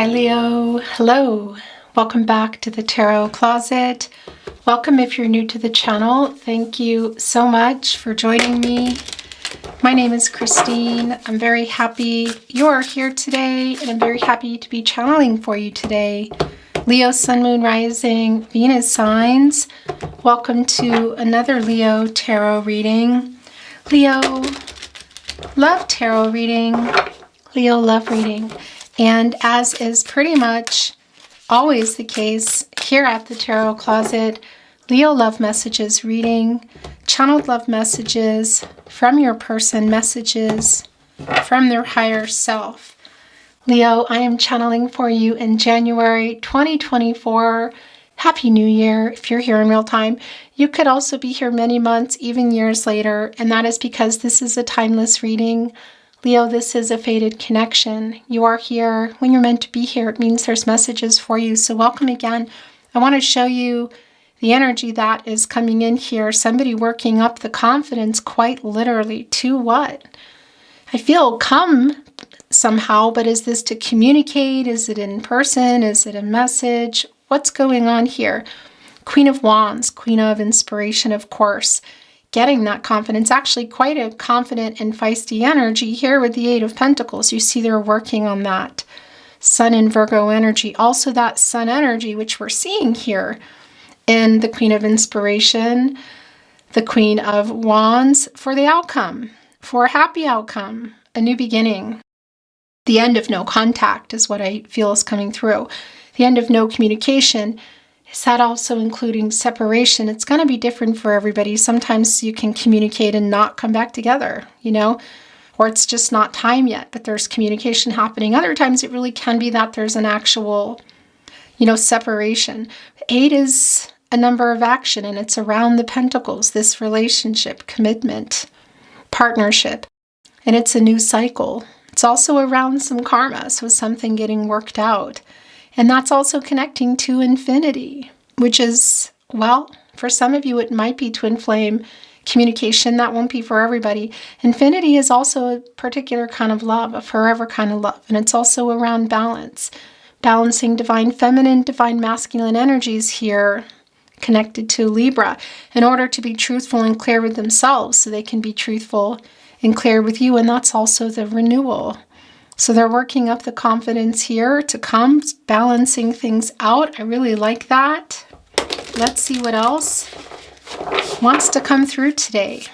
Hi Leo, hello. Welcome back to the Tarot Closet. Welcome if you're new to the channel. Thank you so much for joining me. My name is Christine. I'm very happy you're here today, and I'm very happy to be channeling for you today. Leo, Sun, Moon, Rising, Venus signs. Welcome to another Leo tarot reading. Leo, love tarot reading. Leo, love reading. And as is pretty much always the case here at the Tarot Closet, Leo love messages reading, channeled love messages from your person, messages from their higher self. Leo, I am channeling for you in January 2024. Happy New Year if you're here in real time. You could also be here many months, even years later, and that is because this is a timeless reading. Leo, this is a fated connection. You are here when you're meant to be here. It means there's messages for you. So welcome again. I want to show you the energy that is coming in here. Somebody working up the confidence quite literally to what? I feel come somehow, but is this to communicate? Is it in person? Is it a message? What's going on here? Queen of Wands, Queen of Inspiration, of course. Getting that confidence, actually quite a confident and feisty energy here with the Eight of Pentacles. You see they're working on that Sun and Virgo energy. Also that Sun energy, which we're seeing here in the Queen of Inspiration, the Queen of Wands, for the outcome, for a happy outcome, a new beginning. The end of no contact is what I feel is coming through. The end of no communication. Is that also including separation? It's going to be different for everybody. Sometimes you can communicate and not come back together, or it's just not time yet, but there's communication happening. Other times it really can be that there's an actual, separation. 8 is a number of action, and it's around the pentacles, this relationship, commitment, partnership, and it's a new cycle. It's also around some karma, so something getting worked out. And that's also connecting to infinity, which is, well, for some of you, it might be twin flame communication. That won't be for everybody. Infinity is also a particular kind of love, a forever kind of love. And it's also around balance, balancing divine feminine, divine masculine energies here, connected to Libra, in order to be truthful and clear with themselves so they can be truthful and clear with you. And that's also the renewal. So they're working up the confidence here to come, balancing things out. I really like that. Let's see what else wants to come through today.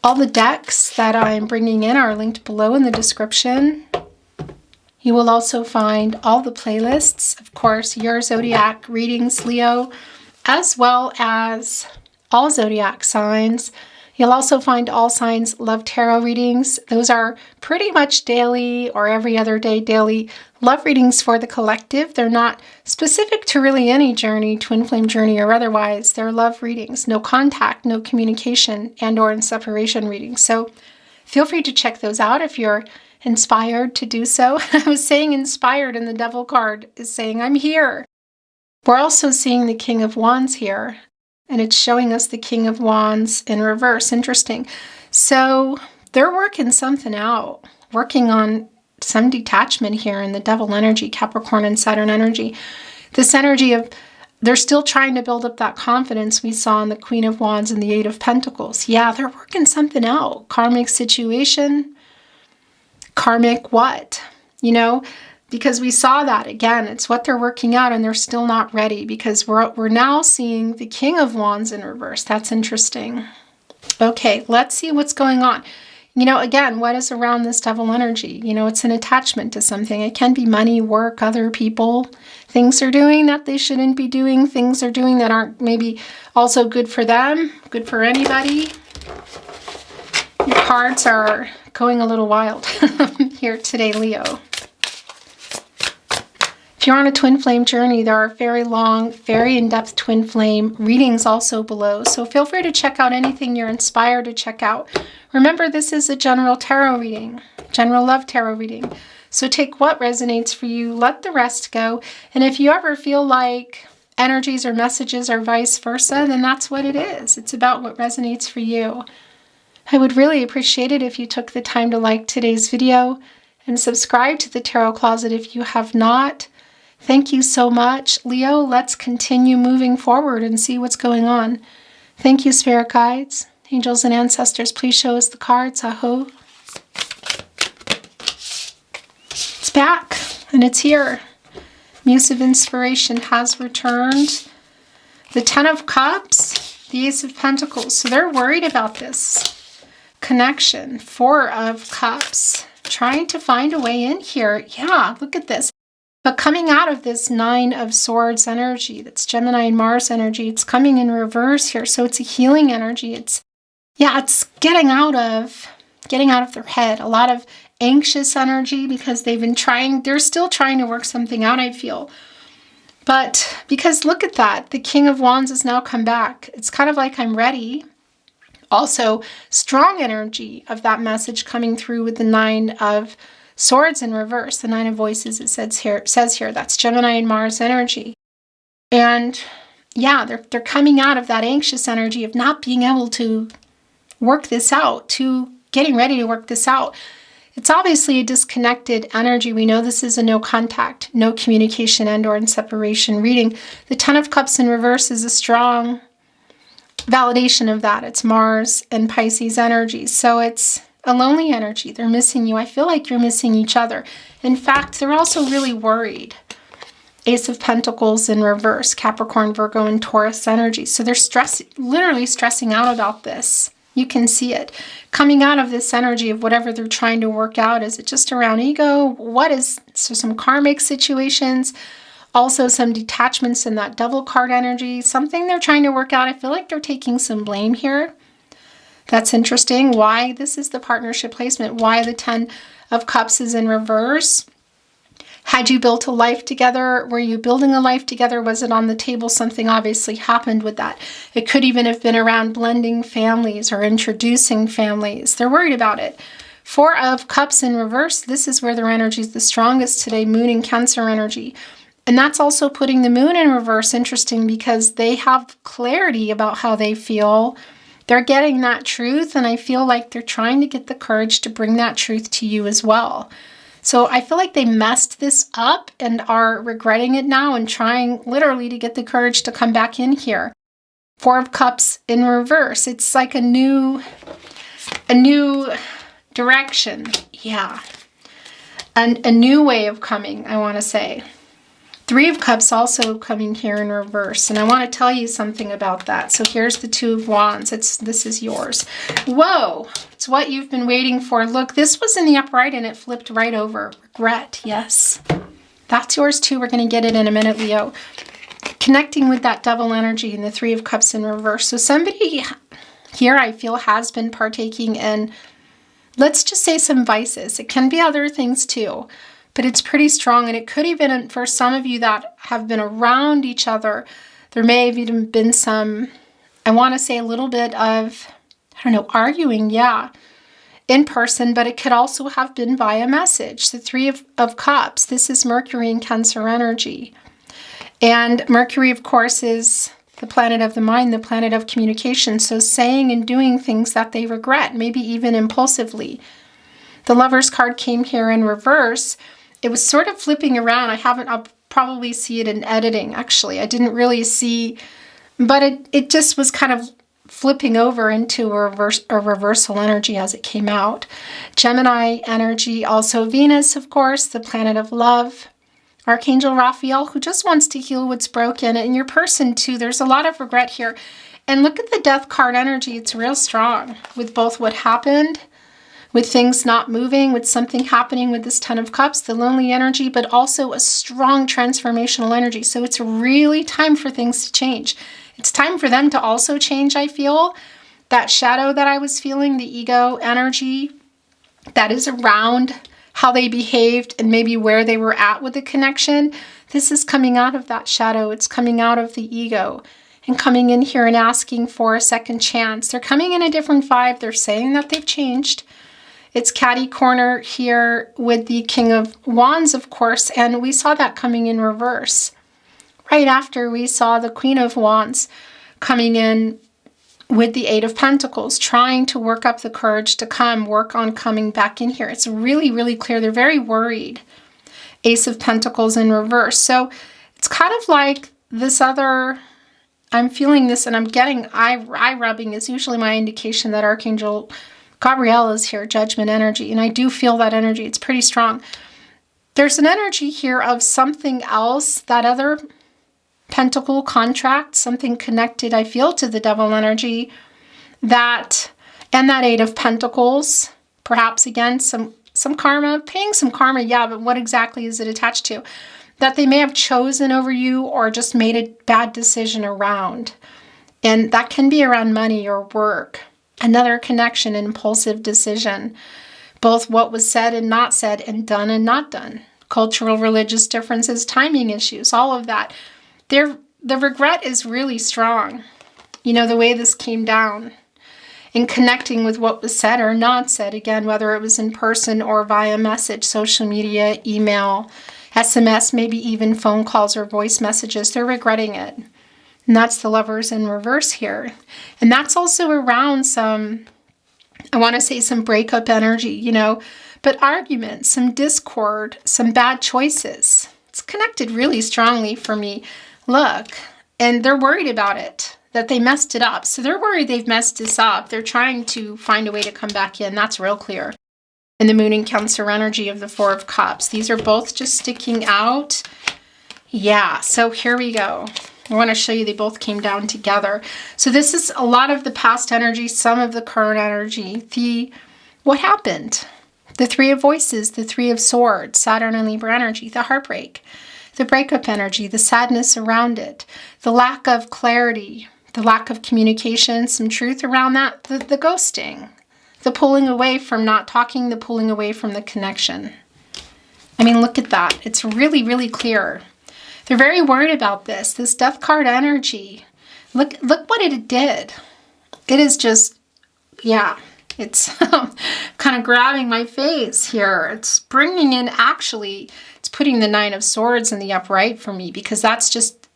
All the decks that I'm bringing in are linked below in the description. You will also find all the playlists, of course, your zodiac readings, Leo, as well as all zodiac signs. You'll also find all signs love tarot readings. Those are pretty much daily or every other day daily love readings for the collective. They're not specific to really any journey, twin flame journey or otherwise. They're love readings, no contact, no communication, and or in separation readings. So feel free to check those out if you're inspired to do so. I was saying inspired, and the Devil card is saying, I'm here. We're also seeing the King of Wands here. And it's showing us the King of Wands in reverse. Interesting. So they're working something out, working on some detachment here in the Devil energy, Capricorn and Saturn energy. This energy of, they're still trying to build up that confidence we saw in the Queen of Wands and the Eight of Pentacles. Yeah, they're working something out. Karmic situation. Karmic what? Because we saw that again, it's what they're working out, and they're still not ready because we're now seeing the King of Wands in reverse. That's interesting. Okay, let's see what's going on. Again, what is around this Devil energy? It's an attachment to something. It can be money, work, other people. Things they're doing that they shouldn't be doing. Things they're doing that aren't maybe also good for them, good for anybody. Your cards are going a little wild here today, Leo. If you're on a twin flame journey, there are very long, very in-depth twin flame readings also below. So feel free to check out anything you're inspired to check out. Remember, this is a general tarot reading, general love tarot reading. So take what resonates for you, let the rest go. And if you ever feel like energies or messages or vice versa, then that's what it is. It's about what resonates for you. I would really appreciate it if you took the time to like today's video and subscribe to the Tarot Closet if you have not. Thank you so much. Leo, let's continue moving forward and see what's going on. Thank you, Spirit Guides, Angels, and Ancestors. Please show us the cards. Aho. It's back, and it's here. Muse of Inspiration has returned. The Ten of Cups, the Ace of Pentacles. So they're worried about this connection. Four of Cups, trying to find a way in here. Yeah, look at this. But coming out of this Nine of Swords energy, that's Gemini and Mars energy, it's coming in reverse here. So it's a healing energy. It's getting out of their head. A lot of anxious energy because they're still trying to work something out, I feel. But because look at that, the King of Wands has now come back. It's kind of like I'm ready. Also, strong energy of that message coming through with the Nine of Swords in reverse, the Nine of Voices, it says here, that's Gemini and Mars energy. And yeah, they're coming out of that anxious energy of not being able to work this out, to getting ready to work this out. It's obviously a disconnected energy. We know this is a no contact, no communication and/or in separation reading. The Ten of Cups in reverse is a strong validation of that. It's Mars and Pisces energy. So it's a lonely energy. They're missing you. I feel like you're missing each other. In fact, they're also really worried. Ace of Pentacles in reverse, Capricorn, Virgo, and Taurus energy. So they're literally stressing out about this. You can see it coming out of this energy of whatever they're trying to work out. Is it just around ego? So some karmic situations, also some detachments in that Devil card energy, something they're trying to work out. I feel like they're taking some blame here. That's interesting. Why this is the partnership placement, why the Ten of Cups is in reverse. Had you built a life together? Were you building a life together? Was it on the table? Something obviously happened with that. It could even have been around blending families or introducing families. They're worried about it. Four of Cups in reverse. This is where their energy is the strongest today. Moon and Cancer energy. And that's also putting the Moon in reverse. Interesting, because they have clarity about how they feel. They're getting that truth. And I feel like they're trying to get the courage to bring that truth to you as well. So I feel like they messed this up and are regretting it now and trying literally to get the courage to come back in here. Four of Cups in reverse. It's like a new direction. Yeah. And a new way of coming, I want to say. Three of Cups also coming here in reverse. And I want to tell you something about that. So here's the Two of Wands. This is yours. Whoa. It's what you've been waiting for. Look, this was in the upright and it flipped right over. Regret. Yes. That's yours too. We're going to get it in a minute, Leo. Connecting with that Devil energy and the Three of Cups in reverse. So somebody here I feel has been partaking in, let's just say, some vices. It can be other things too. But it's pretty strong, and it could even, for some of you that have been around each other, there may have even been some, I want to say a little bit of, I don't know, arguing, yeah, in person, but it could also have been via message. The Three of Cups, this is Mercury and Cancer energy. And Mercury, of course, is the planet of the mind, the planet of communication. So saying and doing things that they regret, maybe even impulsively. The Lovers card came here in reverse. It was sort of flipping around. I'll probably see it in editing, actually. I didn't really see, but it just was kind of flipping over into a reversal energy as it came out. Gemini energy, also Venus, of course, the planet of love. Archangel Raphael, who just wants to heal what's broken. And your person, too. There's a lot of regret here. And look at the Death card energy. It's real strong with both what happened, with things not moving, with something happening with this Ten of Cups, the lonely energy, but also a strong transformational energy. So it's really time for things to change. It's time for them to also change, I feel. That shadow that I was feeling, the ego energy that is around how they behaved and maybe where they were at with the connection, this is coming out of that shadow. It's coming out of the ego and coming in here and asking for a second chance. They're coming in a different vibe. They're saying that they've changed. It's catty corner here with the King of Wands, of course, and we saw that coming in reverse. Right after we saw the Queen of Wands coming in with the Eight of Pentacles, trying to work up the courage to work on coming back in here. It's really, really clear. They're very worried. Ace of Pentacles in reverse. So it's kind of like this other, I'm feeling this and I'm getting eye rubbing is usually my indication that Archangel Gabriel is here, judgment energy. And I do feel that energy. It's pretty strong. There's an energy here of something else, that other pentacle contract, something connected, I feel, to the devil energy, that, and that Eight of Pentacles, perhaps again, some karma, paying some karma, yeah, but what exactly is it attached to? That they may have chosen over you or just made a bad decision around. And that can be around money or work. Another connection, an impulsive decision. Both what was said and not said, and done and not done. Cultural, religious differences, timing issues, all of that. The regret is really strong. You know, the way this came down. In connecting with what was said or not said, again, whether it was in person or via message, social media, email, SMS, maybe even phone calls or voice messages, they're regretting it. And that's the Lovers in reverse here. And that's also around some, I want to say some breakup energy, you know, but arguments, some discord, some bad choices. It's connected really strongly for me. Look, and they're worried about it, that they messed it up. So they're worried they've messed this up. They're trying to find a way to come back in. That's real clear. And the Moon and Cancer energy of the Four of Cups. These are both just sticking out. Yeah, so here we go. I want to show you they both came down together. So this is a lot of the past energy, some of the current energy. What happened? The Three of Voices, the Three of Swords, Saturn and Libra energy, the heartbreak. The breakup energy, the sadness around it, the lack of clarity, the lack of communication, some truth around that, the ghosting, the pulling away from not talking, the pulling away from the connection. I mean, look at that. It's really, really clear. They're very worried about this Death card energy. Look what it did. It is just, yeah, it's kind of grabbing my face here. It's bringing in, actually, it's putting the Nine of Swords in the upright for me, because that's just,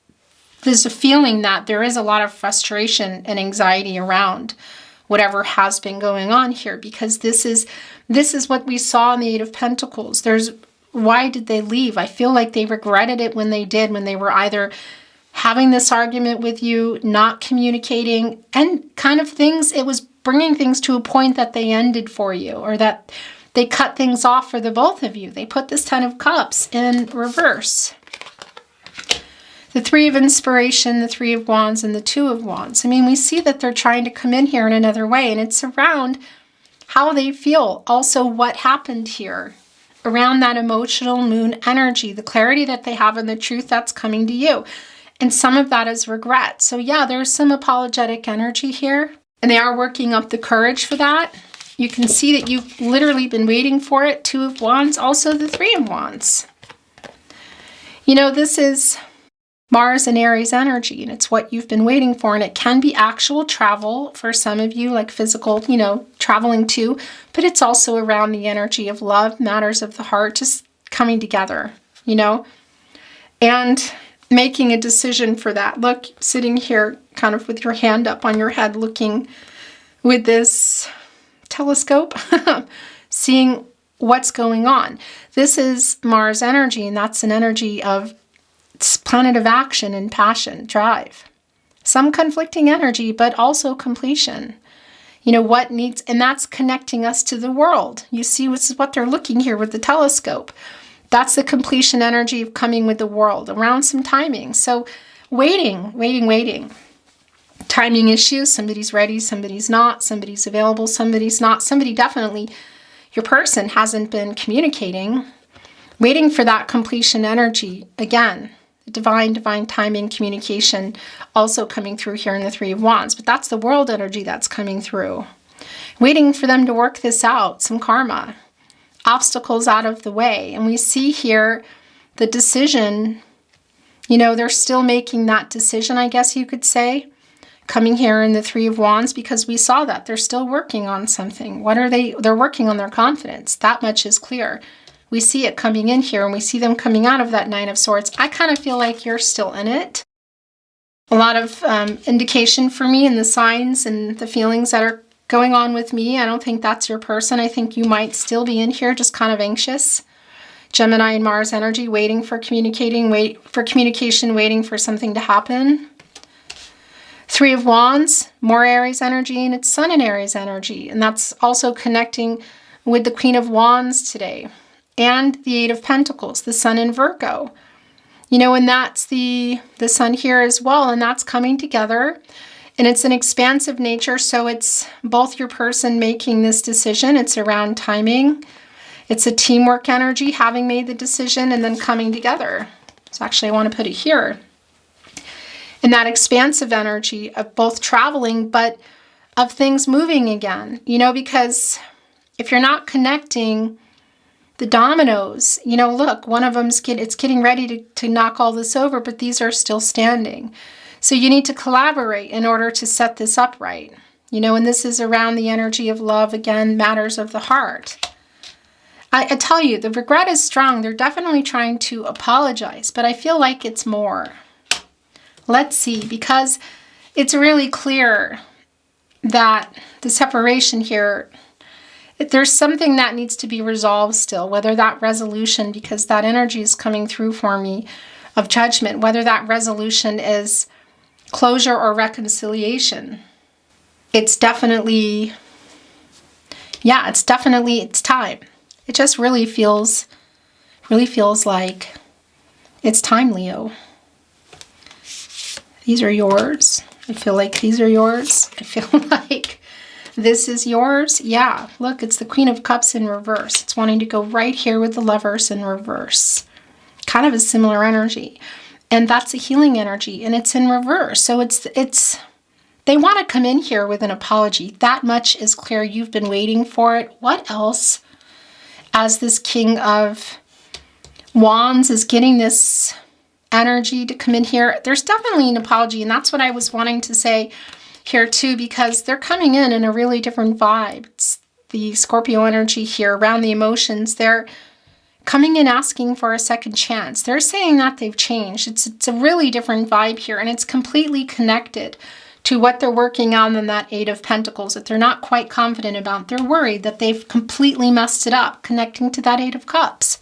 there's a feeling that there is a lot of frustration and anxiety around whatever has been going on here, because this is what we saw in the Eight of Pentacles. Why did they leave? I feel like they regretted it when they did, when they were either having this argument with you, not communicating, and kind of things, it was bringing things to a point that they ended for you, or that they cut things off for the both of you. They put this Ten of Cups in reverse. The Three of Inspiration, the Three of Wands, and the Two of Wands. I mean, we see that they're trying to come in here in another way, and it's around how they feel. Also, what happened here around that emotional moon energy, the clarity that they have and the truth that's coming to you. And some of that is regret. So yeah, there's some apologetic energy here, and they are working up the courage for that. You can see that you've literally been waiting for it. Two of Wands, also the Three of Wands. You know, this is Mars and Aries energy, and it's what you've been waiting for, and it can be actual travel for some of you, like physical, you know, traveling too, but it's also around the energy of love, matters of the heart, just coming together, you know, and making a decision for that. Look, sitting here kind of with your hand up on your head, looking with this telescope, seeing what's going on. This is Mars energy, and that's an energy of planet of action and passion, drive. Some conflicting energy, but also completion. You know, what needs, and that's connecting us to the world. You see, this is what they're looking here with the telescope. That's the completion energy of coming with the world around some timing. So waiting. Timing issues, somebody's ready, somebody's not, somebody's available, somebody's not. Somebody definitely, your person hasn't been communicating. Waiting for that completion energy again. Divine timing, communication also coming through here in the Three of Wands. But that's the world energy that's coming through. Waiting for them to work this out, some karma. Obstacles out of the way. And we see here the decision, you know, they're still making that decision, I guess you could say. Coming here in the Three of Wands, because we saw that. They're still working on something. What are they? They're working on their confidence. That much is clear. We see it coming in here, and we see them coming out of that Nine of Swords. I kind of feel like you're still in it. a lot of indication for me in the signs and the feelings that are going on with me. I don't think that's your person. I think you might still be in here just kind of anxious. Gemini and Mars energy, waiting for communication, waiting for something to happen. Three of Wands, more Aries energy, and it's Sun in Aries energy. And that's also connecting with the Queen of Wands today. And the Eight of Pentacles, the Sun in Virgo. You know, and that's the Sun here as well, and that's coming together. And it's an expansive nature, so it's both your person making this decision. It's around timing. It's a teamwork energy, having made the decision and then coming together. So actually I want to put it here. And that expansive energy of both traveling, but of things moving again. You know, because if you're not connecting the dominoes, you know, look, one of them's getting ready to knock all this over, but these are still standing. So you need to collaborate in order to set this up right. You know, and this is around the energy of love, again, matters of the heart. I tell you, the regret is strong. They're definitely trying to apologize, but I feel like it's more. Let's see, because it's really clear that the separation here, there's something that needs to be resolved still, whether that resolution, because that energy is coming through for me of judgment, whether that resolution is closure or reconciliation. It's definitely, yeah, it's time. It just really feels like it's time, Leo. These are yours. I feel like these are yours. I feel like this is yours. Yeah, look, it's the Queen of Cups in reverse. It's wanting to go right here with the Lovers in reverse. Kind of a similar energy. And that's a healing energy, and it's in reverse. So it's they want to come in here with an apology. That much is clear. You've been waiting for it. What else? As this King of Wands is getting this energy to come in here, there's definitely an apology, and that's what I was wanting to say here too, because they're coming in a really different vibe. It's the Scorpio energy here around the emotions. They're coming in asking for a second chance. They're saying that they've changed. It's a really different vibe here, and it's completely connected to what they're working on in that Eight of Pentacles that they're not quite confident about. They're worried that they've completely messed it up, connecting to that Eight of Cups,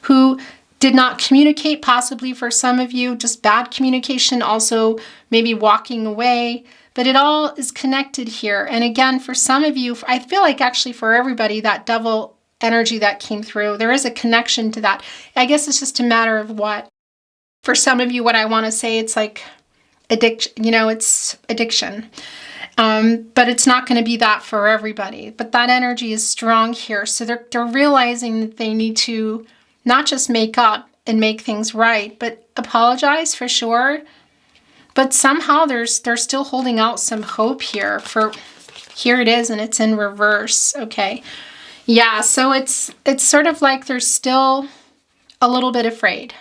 who did not communicate, possibly for some of you, just bad communication, also maybe walking away, but it all is connected here. And again, for some of you, I feel like actually for everybody, that Devil energy that came through, there is a connection to that. I guess it's just a matter of what. For some of you, what I want to say, it's like addiction, you know, it's addiction. But it's not going to be that for everybody. But that energy is strong here. So they're realizing that they need to not just make up and make things right, but apologize for sure. But somehow they're still holding out some hope here. For here it is, and it's in reverse. Okay. Yeah, so it's sort of like they're still a little bit afraid,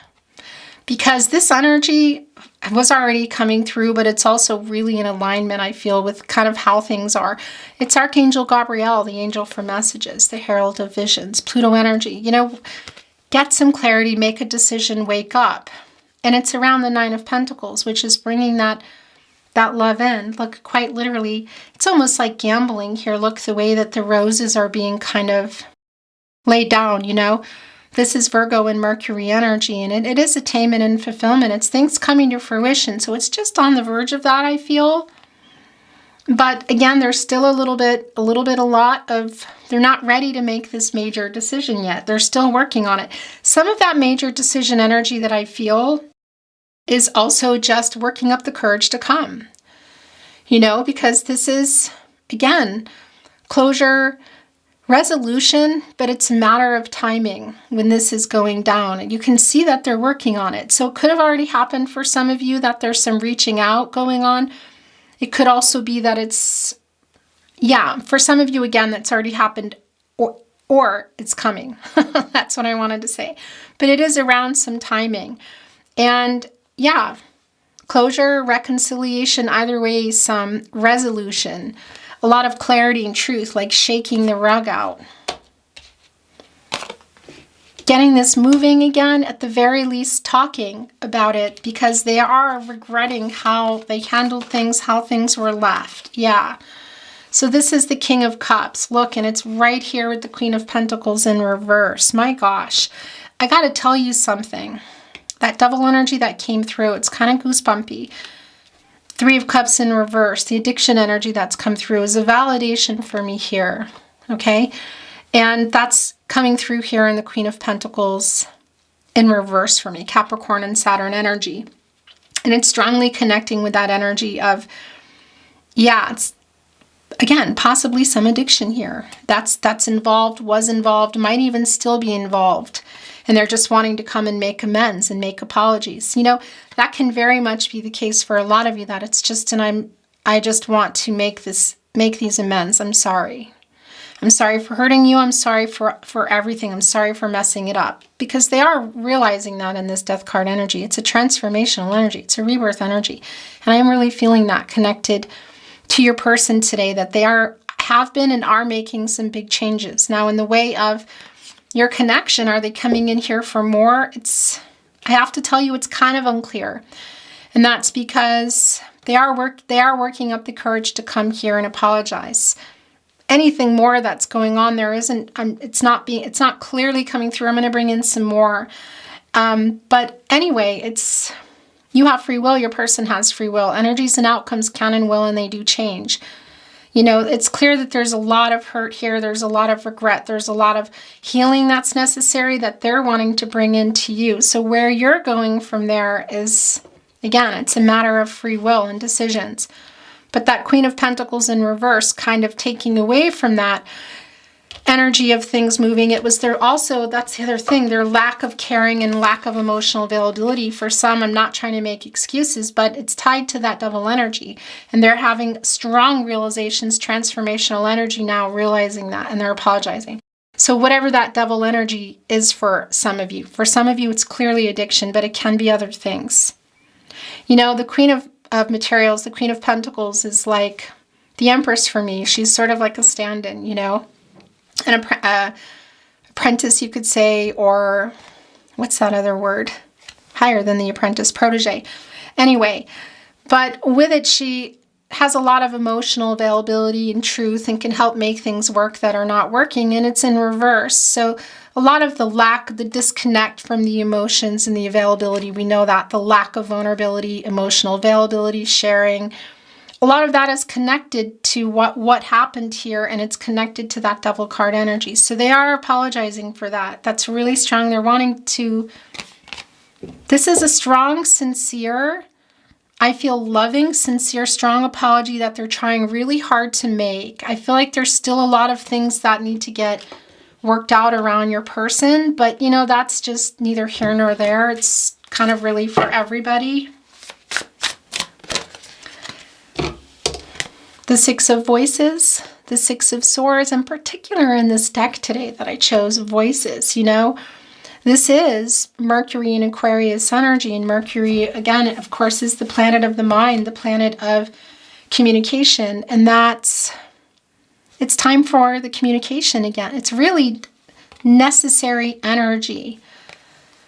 because this energy was already coming through, but it's also really in alignment, I feel, with kind of how things are. It's Archangel Gabriel, the angel for messages, the herald of visions, Pluto energy. You know, get some clarity, make a decision, wake up. And it's around the Nine of Pentacles, which is bringing that love in. Look, quite literally, it's almost like gambling here. Look, the way that the roses are being kind of laid down, you know. This is Virgo and Mercury energy, and it is attainment and fulfillment. It's things coming to fruition. So it's just on the verge of that, I feel. But again, there's still a lot of, they're not ready to make this major decision yet. They're still working on it. Some of that major decision energy that I feel is also just working up the courage to come, you know, because this is, again, closure, resolution, but it's a matter of timing when this is going down. And you can see that they're working on it. So it could have already happened for some of you that there's some reaching out going on. It could also be that it's, yeah, for some of you, again, that's already happened, or it's coming. That's what I wanted to say. But it is around some timing. And yeah, closure, reconciliation, either way, some resolution, a lot of clarity and truth, like shaking the rug out. getting this moving again, at the very least talking about it, because they are regretting how they handled things, how things were left. Yeah. So this is the King of Cups. Look, and it's right here with the Queen of Pentacles in reverse. My gosh, I got to tell you something. That Devil energy that came through, it's kind of goosebumpy. Three of Cups in reverse, the addiction energy that's come through is a validation for me here, okay? And that's coming through here in the Queen of Pentacles in reverse for me, Capricorn and Saturn energy. And it's strongly connecting with that energy of, yeah, it's, again, possibly some addiction here. That's involved, was involved, might even still be involved. And they're just wanting to come and make amends and make apologies. You know, that can very much be the case for a lot of you, that it's just, and I just want to make these amends. I'm sorry. I'm sorry for hurting you. I'm sorry for everything. I'm sorry for messing it up. Because they are realizing that in this Death card energy. It's a transformational energy. It's a rebirth energy. And I am really feeling that connected to your person today, that they have been and are making some big changes. Now, in the way of your connection, are they coming in here for more? I have to tell you, it's kind of unclear. And that's because they are working up the courage to come here and apologize. Anything more that's going on there isn't, it's not clearly coming through. I'm going to bring in some more. But anyway, you have free will, your person has free will. Energies and outcomes can and will, and they do change. You know, it's clear that there's a lot of hurt here. There's a lot of regret. There's a lot of healing that's necessary that they're wanting to bring into you. So where you're going from there is, again, it's a matter of free will and decisions. But that Queen of Pentacles in reverse, kind of taking away from that energy of things moving. It was there also, that's the other thing, their lack of caring and lack of emotional availability. For some, I'm not trying to make excuses, but it's tied to that Devil energy. And they're having strong realizations, transformational energy now, realizing that, and they're apologizing. So whatever that Devil energy is for some of you it's clearly addiction, but it can be other things. You know, the Queen of Materials, the Queen of Pentacles is like the Empress for me. She's sort of like a stand-in, you know, an apprentice, you could say, or what's that other word? Higher than the apprentice, protege. Anyway, but with it, she has a lot of emotional availability and truth and can help make things work that are not working, and it's in reverse. So a lot of the disconnect from the emotions and the availability, we know that, the lack of vulnerability, emotional availability, sharing, a lot of that is connected to what happened here, and it's connected to that Devil card energy. So they are apologizing for that. That's really strong. They're wanting to, this is a strong, sincere, I feel loving, sincere, strong apology that they're trying really hard to make. I feel like there's still a lot of things that need to get worked out around your person, but you know, that's just neither here nor there. It's kind of really for everybody. The Six of Voices, the Six of Swords, in particular in this deck today that I chose, Voices, you know. This is Mercury in Aquarius energy, and Mercury, again, of course, is the planet of the mind, the planet of communication, and it's time for the communication again. It's really necessary energy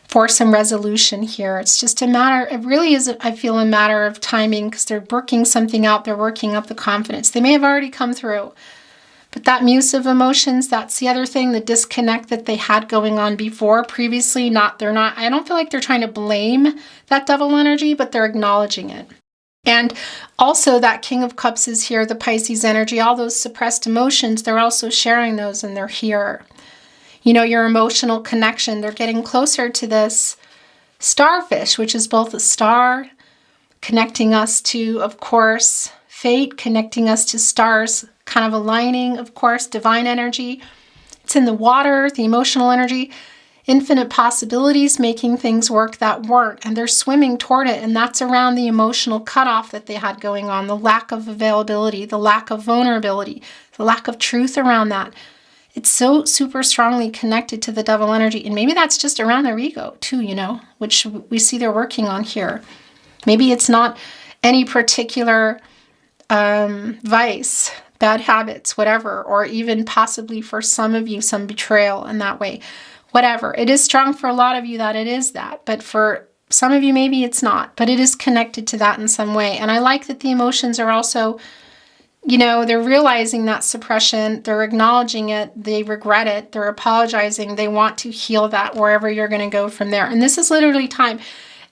for some resolution here. It's just a matter, it really is, I feel, a matter of timing, because they're working something out, they're working up the confidence. They may have already come through, but that muse of emotions, that's the other thing, the disconnect that they had going on before, previously, I don't feel like they're trying to blame that Devil energy, but they're acknowledging it. And also that King of Cups is here, the Pisces energy, all those suppressed emotions, they're also sharing those, and they're here. You know, your emotional connection, they're getting closer to this starfish, which is both a star, connecting us to, of course, fate, connecting us to stars, kind of aligning, of course, divine energy. It's in the water, the emotional energy, infinite possibilities, making things work that weren't, and they're swimming toward it, and that's around the emotional cutoff that they had going on, the lack of availability, the lack of vulnerability, the lack of truth around that. It's so super strongly connected to the Devil energy, and maybe that's just around their ego too, you know, which we see they're working on here. Maybe it's not any particular vice, bad habits, whatever, or even possibly for some of you, some betrayal in that way. whatever. It is strong for a lot of you that it is that, but for some of you, maybe it's not, but it is connected to that in some way. And I like that the emotions are also, you know, they're realizing that suppression, they're acknowledging it, they regret it, they're apologizing, they want to heal that wherever you're going to go from there. And this is literally time.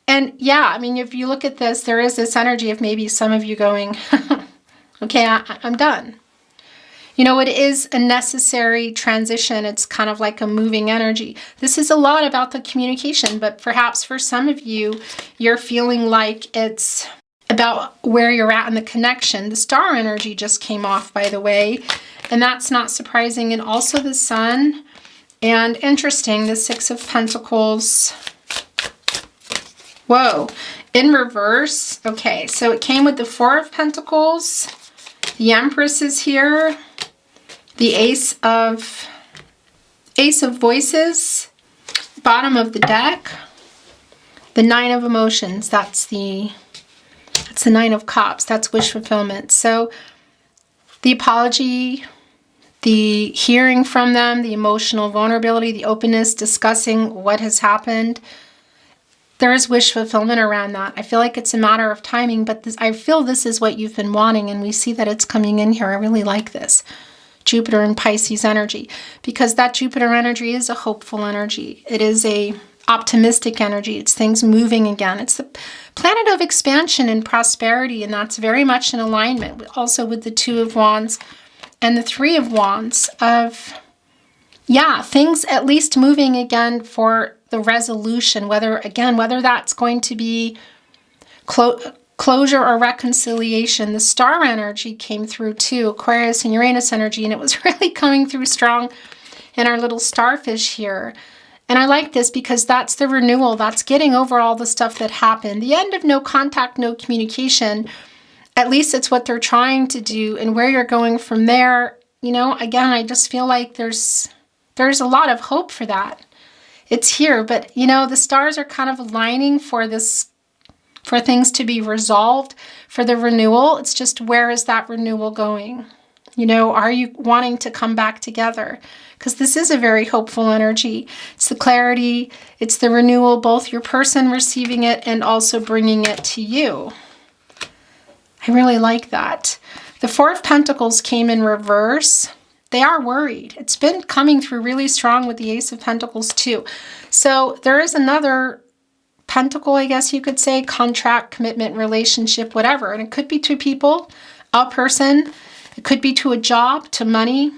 And yeah, I mean, if you look at this, there is this energy of maybe some of you going, okay, I'm done. You know, it is a necessary transition. It's kind of like a moving energy. This is a lot about the communication, but perhaps for some of you, you're feeling like it's about where you're at in the connection. The star energy just came off, by the way, and that's not surprising. And also the sun, and interesting, the Six of Pentacles. Whoa, in reverse. Okay, so it came with the Four of Pentacles. The Empress is here. The Ace of Voices, bottom of the deck. The Nine of Emotions, that's the Nine of Cups, that's wish fulfillment. So the apology, the hearing from them, the emotional vulnerability, the openness, discussing what has happened. There is wish fulfillment around that. I feel like it's a matter of timing, but I feel this is what you've been wanting, and we see that it's coming in here. I really like this. Jupiter and Pisces energy, because that Jupiter energy is a hopeful energy. It is a optimistic energy. It's things moving again. It's the planet of expansion and prosperity, and that's very much in alignment also with the Two of Wands and the Three of Wands of, yeah, things at least moving again for the resolution, whether that's going to be closure or reconciliation. The star energy came through too, Aquarius and Uranus energy, and it was really coming through strong in our little starfish here. And I like this because that's the renewal. That's getting over all the stuff that happened. The end of no contact, no communication. At least it's what they're trying to do, and where you're going from there. You know, again, I just feel like there's a lot of hope for that. It's here, but you know, the stars are kind of aligning for things to be resolved, for the renewal. It's just, where is that renewal going? You know, are you wanting to come back together? Because this is a very hopeful energy. It's the clarity, it's the renewal, both your person receiving it and also bringing it to you. I really like that. The Four of Pentacles came in reverse. They are worried. It's been coming through really strong with the Ace of Pentacles too. So there is another pentacle, I guess you could say, contract, commitment, relationship, whatever. And it could be to people, a person. It could be to a job, to money.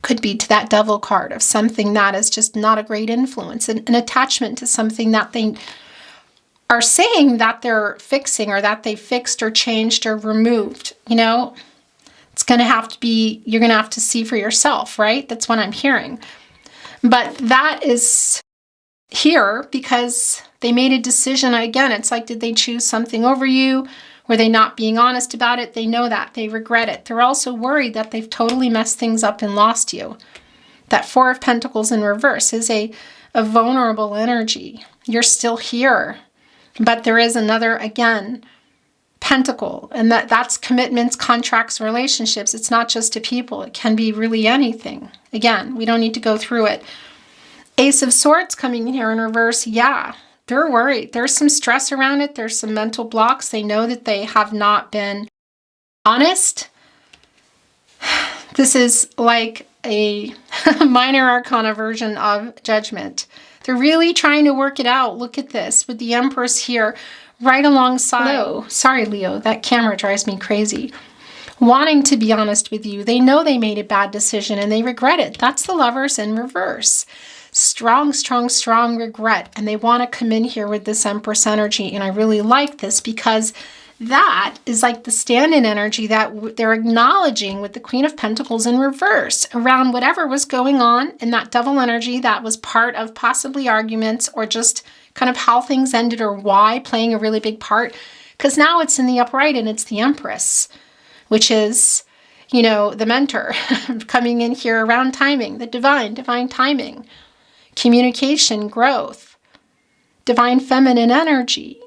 Could be to that Devil card of something that is just not a great influence. An attachment to something that they are saying that they're fixing, or that they fixed or changed or removed. You know, it's going to have to be, you're going to have to see for yourself, right? That's what I'm hearing. But that is here because they made a decision. Again, it's like, did they choose something over you? Were they not being honest about it? They know that. They regret it. They're also worried that they've totally messed things up and lost you. That Four of Pentacles in reverse is a vulnerable energy. You're still here. But there is another, again, pentacle. And that's commitments, contracts, relationships. It's not just to people. It can be really anything. Again, we don't need to go through it. Ace of Swords coming in here in reverse. Yeah, they're worried. There's some stress around it. There's some mental blocks. They know that they have not been honest. This is like a minor arcana version of Judgment. They're really trying to work it out. Look at this with the Empress here right alongside. Hello. Sorry, Leo. That camera drives me crazy. Wanting to be honest with you. They know they made a bad decision and they regret it. That's the Lovers in reverse. Strong, strong, strong regret. And they want to come in here with this Empress energy. And I really like this because that is like the stand-in energy that they're acknowledging with the Queen of Pentacles in reverse around whatever was going on in that Devil energy that was part of possibly arguments or just kind of how things ended or why, playing a really big part. Because now it's in the upright and it's the Empress, which is, you know, the mentor coming in here around timing, the divine timing, communication, growth, divine feminine energy.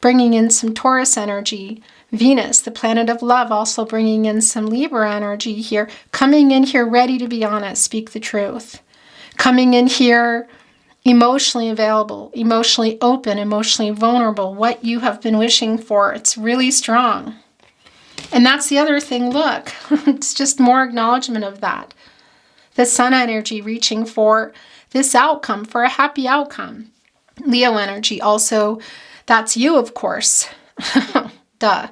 Bringing in some Taurus energy. Venus, the planet of love, also bringing in some Libra energy here. Coming in here ready to be honest, speak the truth. coming in here emotionally available, emotionally open, emotionally vulnerable, what you have been wishing for. It's really strong. And that's the other thing, look, it's just more acknowledgement of that. The sun energy reaching for this outcome, for a happy outcome. Leo energy also, that's you, of course. Duh.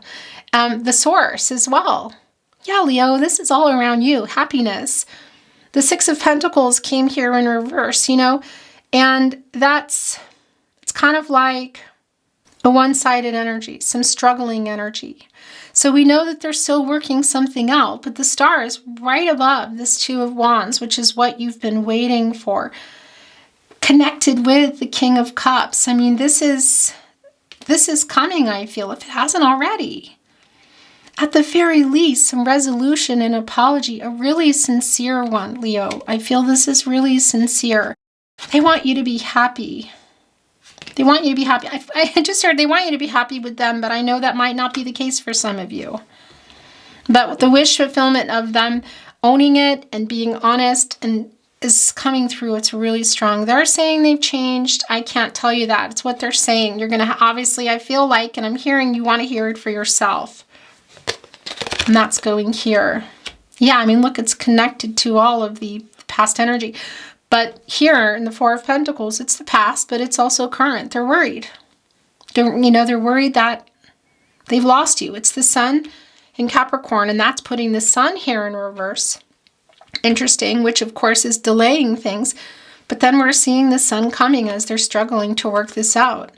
The source as well. Yeah, Leo, this is all around you. Happiness. The Six of Pentacles came here in reverse, you know, and it's kind of like a one-sided energy, some struggling energy. So we know that they're still working something out, but the star is right above this Two of Wands, which is what you've been waiting for. Connected with the King of Cups. I mean, this is coming, I feel, if it hasn't already. At the very least, some resolution and apology, a really sincere one, Leo. I feel this is really sincere. They want you to be happy. They want you to be happy. I just heard they want you to be happy with them, but I know that might not be the case for some of you. But the wish fulfillment of them owning it and being honest and is coming through. It's really strong. They're saying they've changed. I can't tell you that. It's what they're saying. You're going to obviously, I feel like, and I'm hearing you want to hear it for yourself. And that's going here. Yeah, I mean, look, it's connected to all of the past energy. But here in the Four of Pentacles, it's the past, but it's also current. They're worried. They're worried that they've lost you. It's the sun in Capricorn, and that's putting the sun here in reverse. Interesting, which of course is delaying things. But then we're seeing the sun coming as they're struggling to work this out.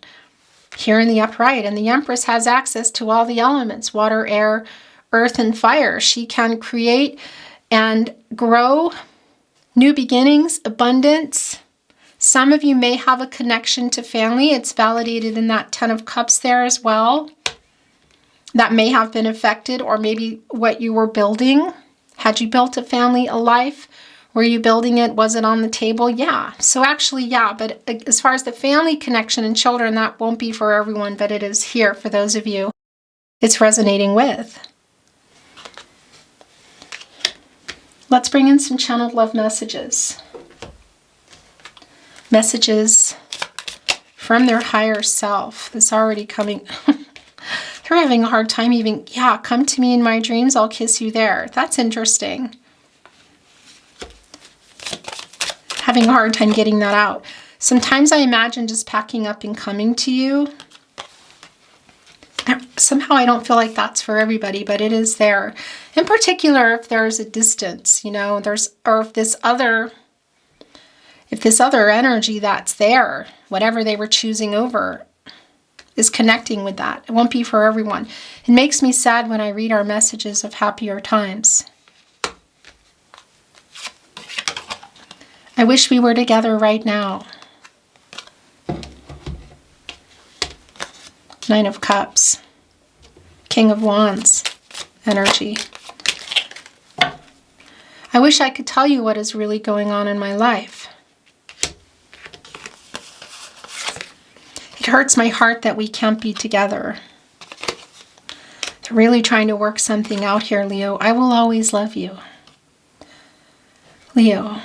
Here in the upright, and the Empress has access to all the elements, water, air, earth, and fire. She can create and grow new beginnings, abundance. Some of you may have a connection to family. It's validated in that Ten of Cups there as well. That may have been affected, or maybe what you were building. Had you built a family, a life? Were you building it? Was it on the table? Yeah. So actually, yeah. But as far as the family connection and children, that won't be for everyone, but it is here for those of you it's resonating with. Let's bring in some channeled love messages. Messages from their higher self. That's already coming. They're having a hard time even, yeah, come to me in my dreams, I'll kiss you there. That's interesting. Having a hard time getting that out. Sometimes I imagine just packing up and coming to you. Somehow I don't feel like that's for everybody, but it is there. In particular, if there's a distance, you know, or if this other energy that's there, whatever they were choosing over, is connecting with that. It won't be for everyone. It makes me sad when I read our messages of happier times. I wish we were together right now. Nine of Cups. King of Wands energy. I wish I could tell you what is really going on in my life. It hurts my heart that we can't be together. They're really trying to work something out here, Leo. I will always love you. Leo,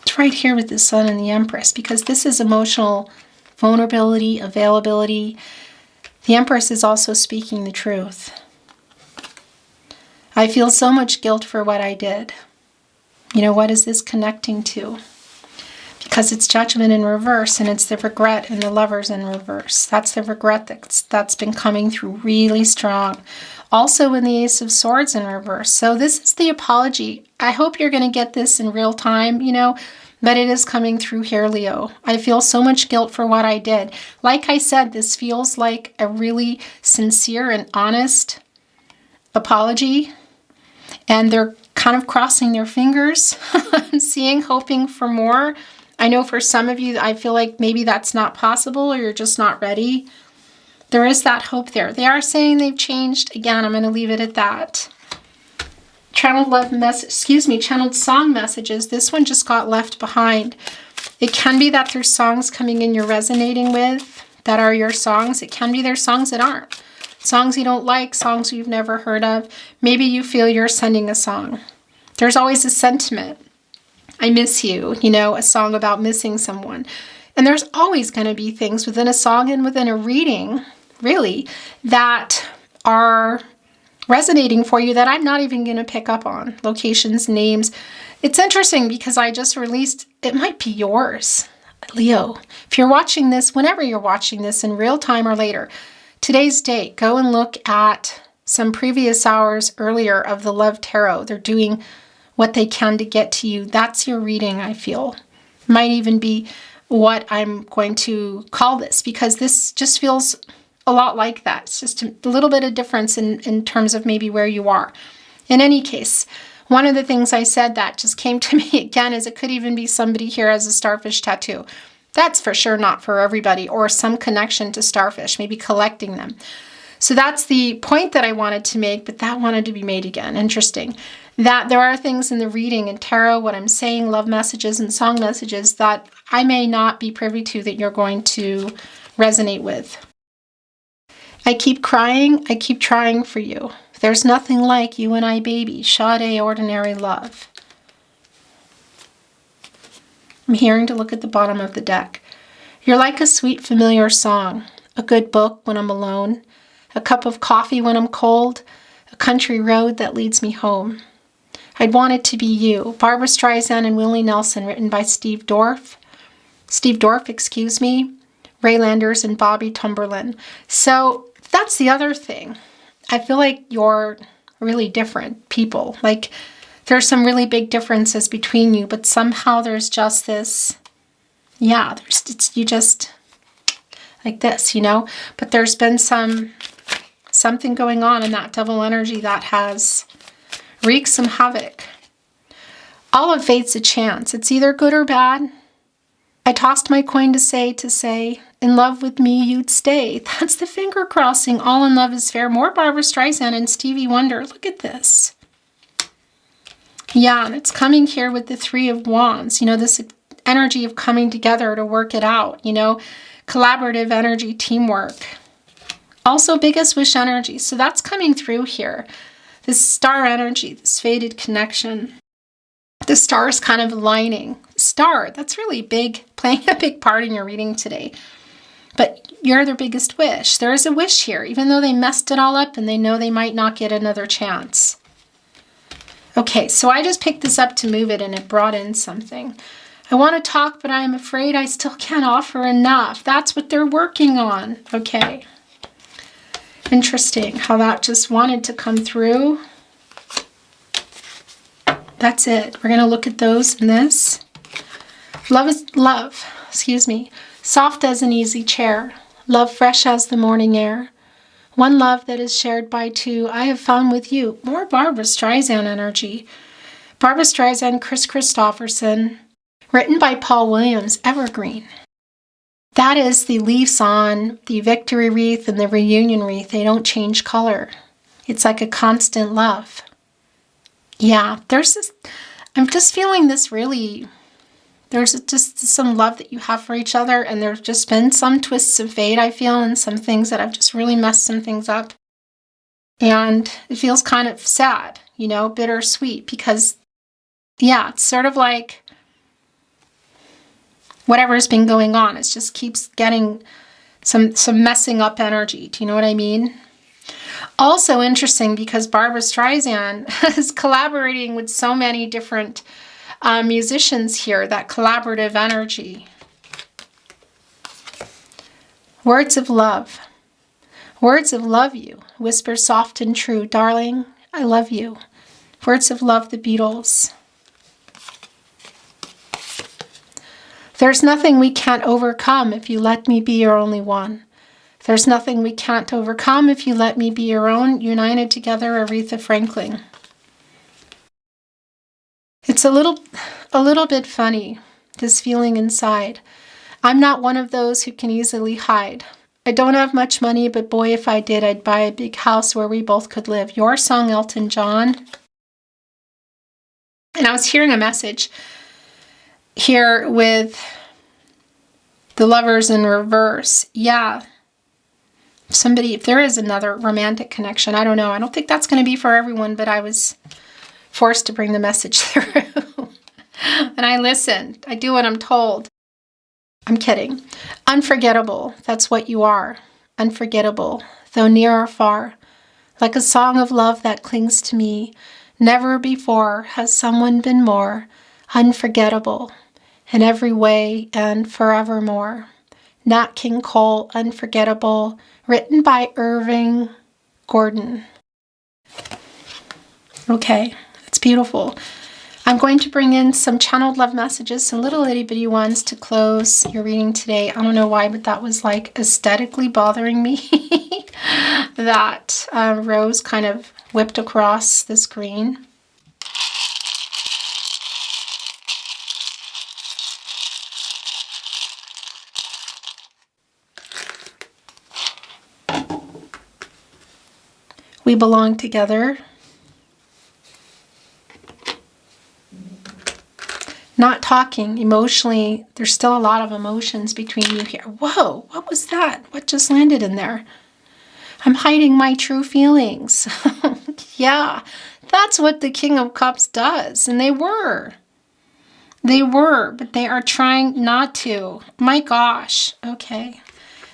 it's right here with the Sun and the Empress, because this is emotional vulnerability, availability. The Empress is also speaking the truth. I feel so much guilt for what I did. You know, what is this connecting to? Because it's Judgment in reverse, and it's the regret and the Lovers in reverse. That's the regret that's been coming through really strong. Also in the Ace of Swords in reverse. So this is the apology. I hope you're going to get this in real time, you know, but it is coming through here, Leo. I feel so much guilt for what I did. Like I said, this feels like a really sincere and honest apology. And they're kind of crossing their fingers, seeing, hoping for more. I know for some of you, I feel like maybe that's not possible, or you're just not ready. There is that hope there. They are saying they've changed. Again, I'm going to leave it at that. Channeled song messages. This one just got left behind. It can be that there's songs coming in you're resonating with that are your songs. It can be there's songs that aren't. Songs you don't like, songs you've never heard of. Maybe you feel you're sending a song. There's always a sentiment. I miss you, you know, a song about missing someone. And there's always going to be things within a song and within a reading, really, that are resonating for you that I'm not even going to pick up on. Locations, names. It's interesting because I just released, it might be yours, Leo. If you're watching this, whenever you're watching this in real time or later, today's date, go and look at some previous hours earlier of the Love Tarot. They're doing what they can to get to you. That's your reading, I feel. Might even be what I'm going to call this, because this just feels a lot like that. It's just a little bit of difference in terms of maybe where you are. In any case, one of the things I said that just came to me again is it could even be somebody here has a starfish tattoo. That's for sure not for everybody, or some connection to starfish, maybe collecting them. So that's the point that I wanted to make, but that wanted to be made again. Interesting. That there are things in the reading and tarot, what I'm saying, love messages and song messages, that I may not be privy to that you're going to resonate with. I keep crying, I keep trying for you. There's nothing like you and I, baby. Sade, ordinary love. I'm hearing to look at the bottom of the deck. You're like a sweet, familiar song. A good book when I'm alone. A cup of coffee when I'm cold. A country road that leads me home. I'd want it to be you. Barbra Streisand and Willie Nelson, written by Steve Dorff. Excuse me. Ray Landers and Bobby Tumberlin. So that's the other thing. I feel like you're really different people. Like there's some really big differences between you, but somehow there's just this, yeah, you just like this, you know, but there's been something going on in that double energy that has wreaked some havoc. All of fate's a chance. It's either good or bad. I tossed my coin to say, in love with me you'd stay. That's the finger crossing. All in love is fair. More Barbra Streisand and Stevie Wonder. Look at this. Yeah, and it's coming here with the Three of Wands. You know, this energy of coming together to work it out. You know, collaborative energy, teamwork. Also biggest wish energy. So that's coming through here. This star energy, this fated connection. The star is kind of aligning. Star, that's really big, playing a big part in your reading today. But you're their biggest wish. There is a wish here, even though they messed it all up and they know they might not get another chance. Okay, so I just picked this up to move it and it brought in something. I want to talk, but I'm afraid I still can't offer enough. That's what they're working on. Okay. Interesting how that just wanted to come through. That's it. We're going to look at those in this. Love is love, excuse me. Soft as an easy chair. Love fresh as the morning air. One love that is shared by two. I have found with you. More Barbra Streisand energy. Barbra Streisand, Chris Christopherson. Written by Paul Williams, Evergreen. That is the leaves on the victory wreath and the reunion wreath. They don't change color. It's like a constant love. Yeah, there's this, I'm just feeling this really, there's just some love that you have for each other, and there's just been some twists of fate, I feel, and some things that have just really messed some things up. And it feels kind of sad, you know, bittersweet, because, yeah, it's sort of like whatever's been going on, it just keeps getting some messing up energy. Do you know what I mean? Also interesting because Barbra Streisand is collaborating with so many different musicians here, that collaborative energy. Words of love. Words of love you. Whisper soft and true. Darling, I love you. Words of love, the Beatles. There's nothing we can't overcome if you let me be your only one. There's nothing we can't overcome if you let me be your own. United together, Aretha Franklin. It's a little bit funny, this feeling inside. I'm not one of those who can easily hide. I don't have much money, but boy, if I did, I'd buy a big house where we both could live. Your song, Elton John. And I was hearing a message here with the lovers in reverse. Yeah. Somebody, if there is another romantic connection, I don't know. I don't think that's going to be for everyone, but I was forced to bring the message through. And I listen. I do what I'm told. I'm kidding. Unforgettable. That's what you are. Unforgettable, though near or far. Like a song of love that clings to me. Never before has someone been more unforgettable in every way and forevermore. Nat King Cole, Unforgettable, written by Irving Gordon. Okay, it's beautiful. I'm going to bring in some channeled love messages, some little itty bitty ones to close your reading today. I don't know why, but that was like aesthetically bothering me. That rose kind of whipped across the screen. We belong together. Not talking emotionally. There's still a lot of emotions between you here. Whoa, what was that? What just landed in there? I'm hiding my true feelings. Yeah, that's what the King of Cups does. And they were. They were, but they are trying not to. My gosh. Okay.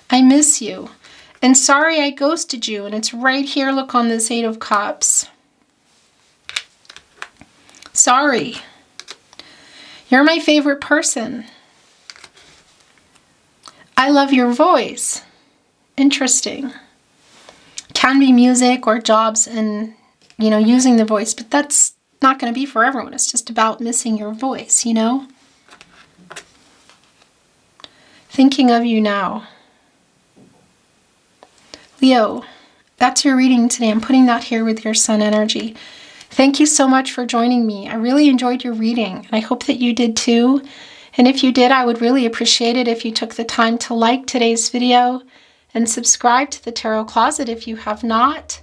I miss you. And sorry I ghosted you. And it's right here. Look on this 8 of Cups. Sorry. You're my favorite person. I love your voice. Interesting. Can be music or jobs and, you know, using the voice, but that's not going to be for everyone. It's just about missing your voice, you know? Thinking of you now. Leo, that's your reading today. I'm putting that here with your sun energy. Thank you so much for joining me. I really enjoyed your reading, and I hope that you did too. And if you did, I would really appreciate it if you took the time to like today's video and subscribe to the Tarot Closet if you have not.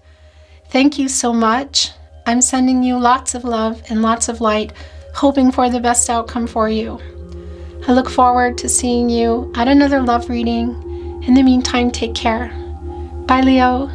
Thank you so much. I'm sending you lots of love and lots of light, hoping for the best outcome for you. I look forward to seeing you at another love reading. In the meantime, take care. Bye, Leo.